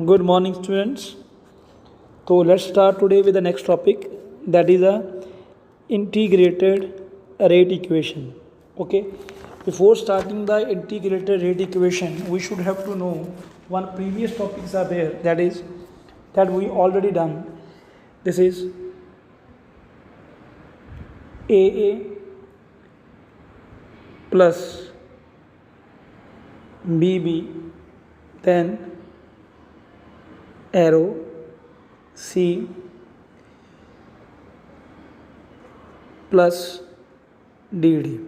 Good morning, students. So let's start today with the next topic, that is a integrated rate equation. Okay. Before starting the integrated rate equation, we should have to know one previous topics are there. That is that we already done. This is AA plus BB, then arrow C plus DD.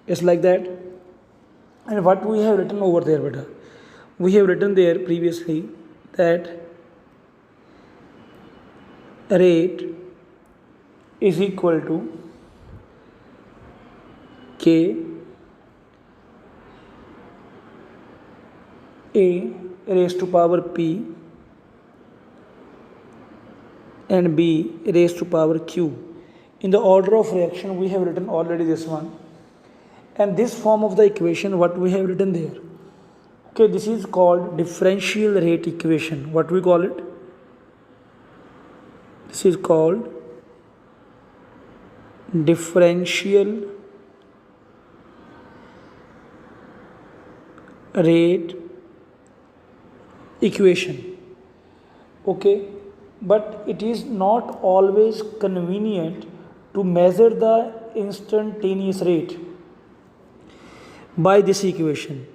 It's like that. And what we have written over there, beta? We have written there previously that rate is equal to K A raised to power P and B raised to power Q. In the order of reaction, we have written already this one. And this form of the equation, what we have written there. Okay, this is called differential rate equation. What we call it? This is called differential rate equation. Okay, but it is not always convenient to measure the instantaneous rate by this equation.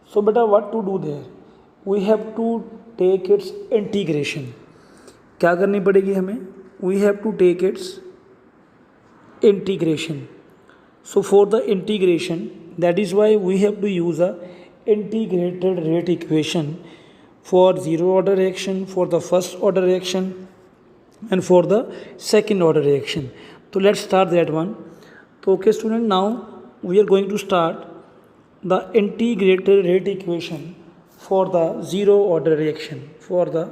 So beta, what to do there? We have to take its integration. क्या करनी पड़ेगी हमें? We have to take its integration. So for the integration, that is why we have to use a integrated rate equation for zero order reaction, for the first order reaction, and for the second order reaction. So let's start that one. So okay, student, now we are going to start the integrated rate equation for the zero order reaction. For the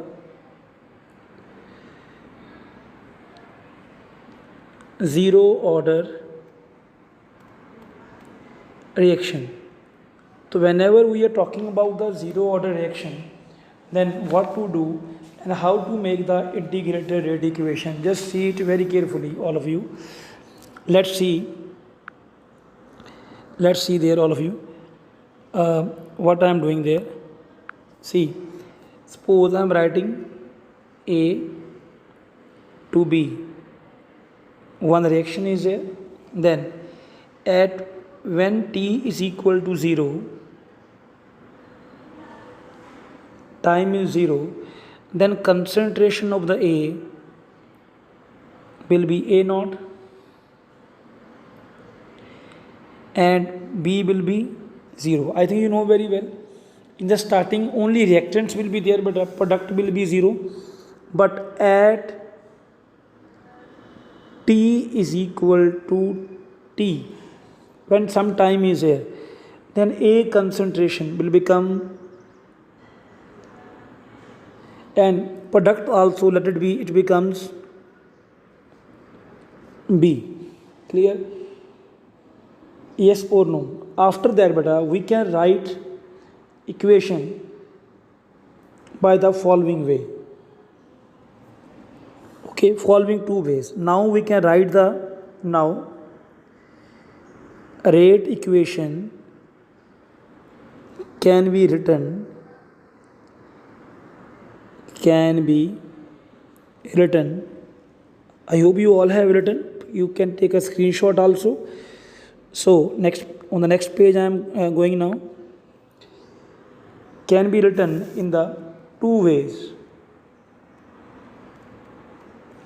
zero order reaction. So whenever we are talking about the zero order reaction, then what to do and how to make the integrated rate equation, just see it very carefully, all of you. Let's see there, all of you, what I am doing there. See, suppose I am writing A to B, one reaction is there, then at when t is equal to 0, time is 0, then concentration of the A will be A naught and B will be 0. I think you know very well. In the starting only reactants will be there, but the product will be 0. But at t is equal to t, when some time is here, then A concentration will become, and product also, let it be, it becomes B. Clear? Yes or no? After that, beta, we can write equation by the following way. Okay, following two ways. Now we can write the rate equation can be written I hope you all have written. You can take a screenshot also. So next, on the next page I am going now. Can be written in the two ways.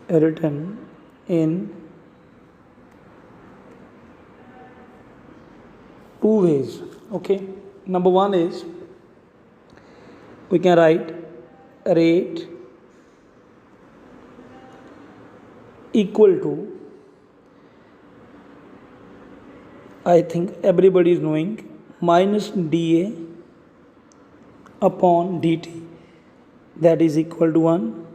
Written in two ways. Okay, number one is we can write rate equal to, I think everybody is knowing, minus dA upon dt, that is equal to 1,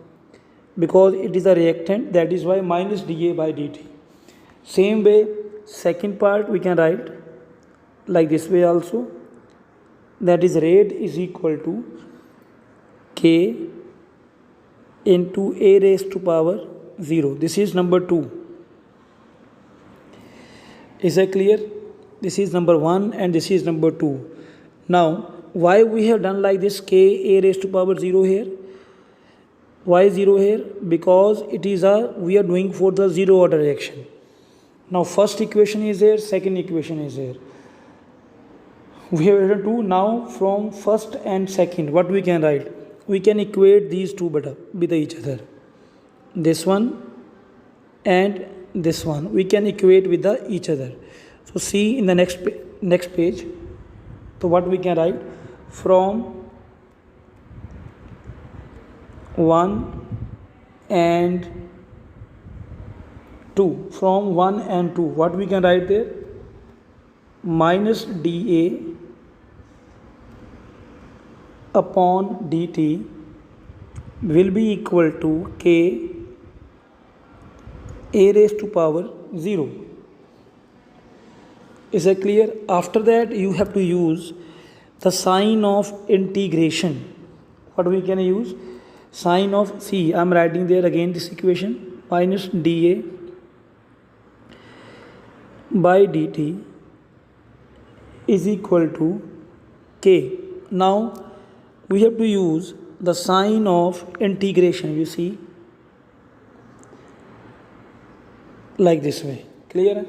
because it is a reactant, that is why minus dA by dt. Same way, second part we can write like this way also, that is rate is equal to k into a raised to power 0. This is number 2. Is that clear? This is number 1 and this is number 2. Now why we have done like this, k a raised to power 0 here? Why 0 here? Because it is we are doing for the zero order reaction. Now first equation is there, second equation is there. We have written 2. Now from first and second, what we can write? We can equate these two with each other. This one and this one we can equate with each other. So see in the next page. So what we can write? From 1 and 2. From 1 and 2, what we can write there? Minus dA upon dt will be equal to k a raised to power 0. Is that clear? After that you have to use the sign of integration. What we can use? Sign of, see I am writing there again this equation, minus dA by dt is equal to k. Now we have to use the sign of integration, you see, like this way. Clear?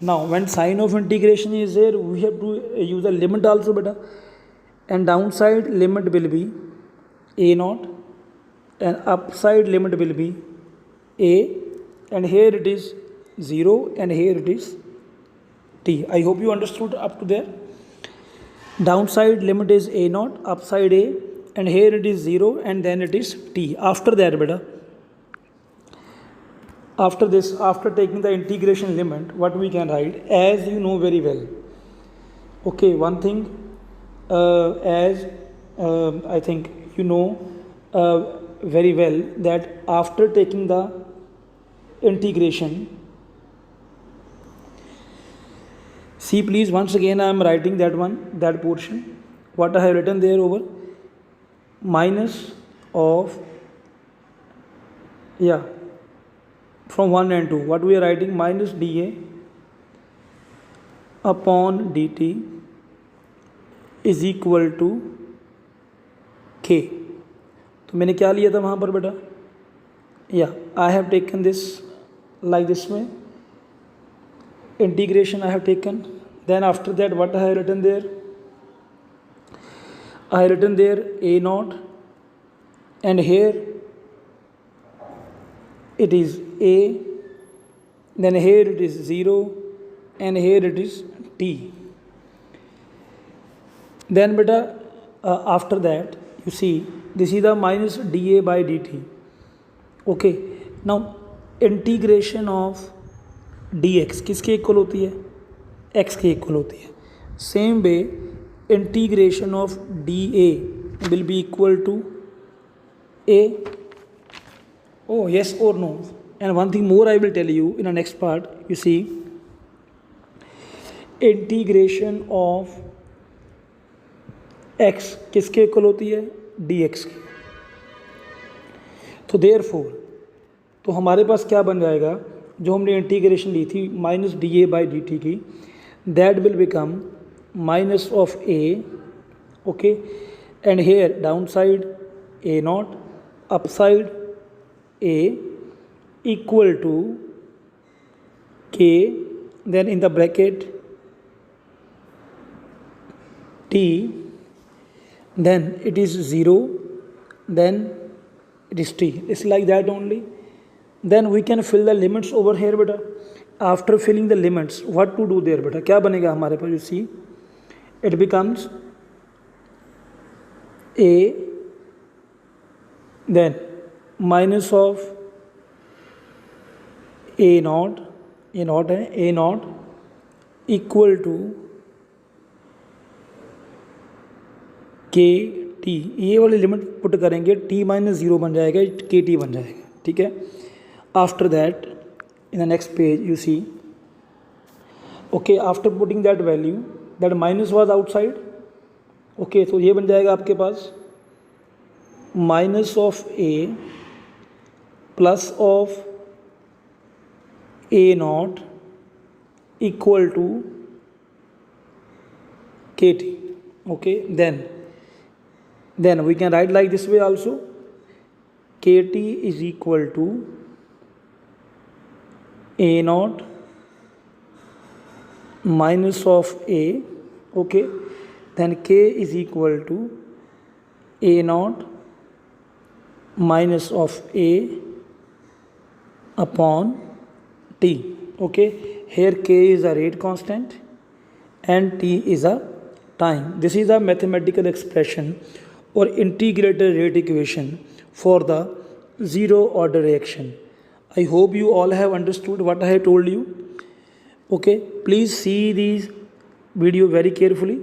Now when sign of integration is there, we have to use a limit also, beta, and downside limit will be a naught and upside limit will be a, and here it is 0 and here it is t. I hope you understood up to there. Downside limit is a naught, upside a, and here it is 0 and then it is t. After that, beta, after this, after taking the integration limit, what we can write? As you know very well. Okay, one thing, as I think you know very well that after taking the integration, see please, once again I am writing that portion, what I have written there over, minus of, from 1 and 2, what we are writing? Minus dA upon dt is equal to k. तो मैंने क्या लिया था वहाँ पर बेटा? I have taken this like this way, integration I have taken. Then after that, what I have written there? I have written there a naught, and here it is a, then here it is 0 and here it is t. Then beta, after that you see this is the minus dA by dt. Okay, now integration of dx किसके equal होती है? x के equal होती है. Same way integration of dA will be equal to a. Oh, yes or no? And one thing more I will tell you in the next part. You see, integration of x किसके equal होती है? dx की. तो therefore, तो हमारे पास क्या बन जाएगा? जो हमने इंटीग्रेशन ली थी माइनस dA बाई dt की, that will become minus of a, okay, and here downside a naught, upside a, equal to k, then in the bracket t, then it is 0, then it is t. It's like that only. Then we can fill the limits over here, beta. After filling the limits, what to do there, beta? क्या बनेगा हमारे पास? You see, it becomes a, then minus of a naught equal to के T. ये वाली limit put करेंगे, T minus 0 बन जाएगा, के टी बन जाएगा. ठीक है. After that in the next page you see, okay, after putting that value, that minus was outside. Okay, तो ये बन जाएगा आपके पास minus of a plus of a not equal to kt. Okay, then we can write like this way also. Kt is equal to a naught minus of a. Okay, then k is equal to a naught minus of a upon t. Okay, here k is a rate constant and t is a time. This is a mathematical expression or integrated rate equation for the zero order reaction. I hope you all have understood what I have told you. Okay, please see these video very carefully.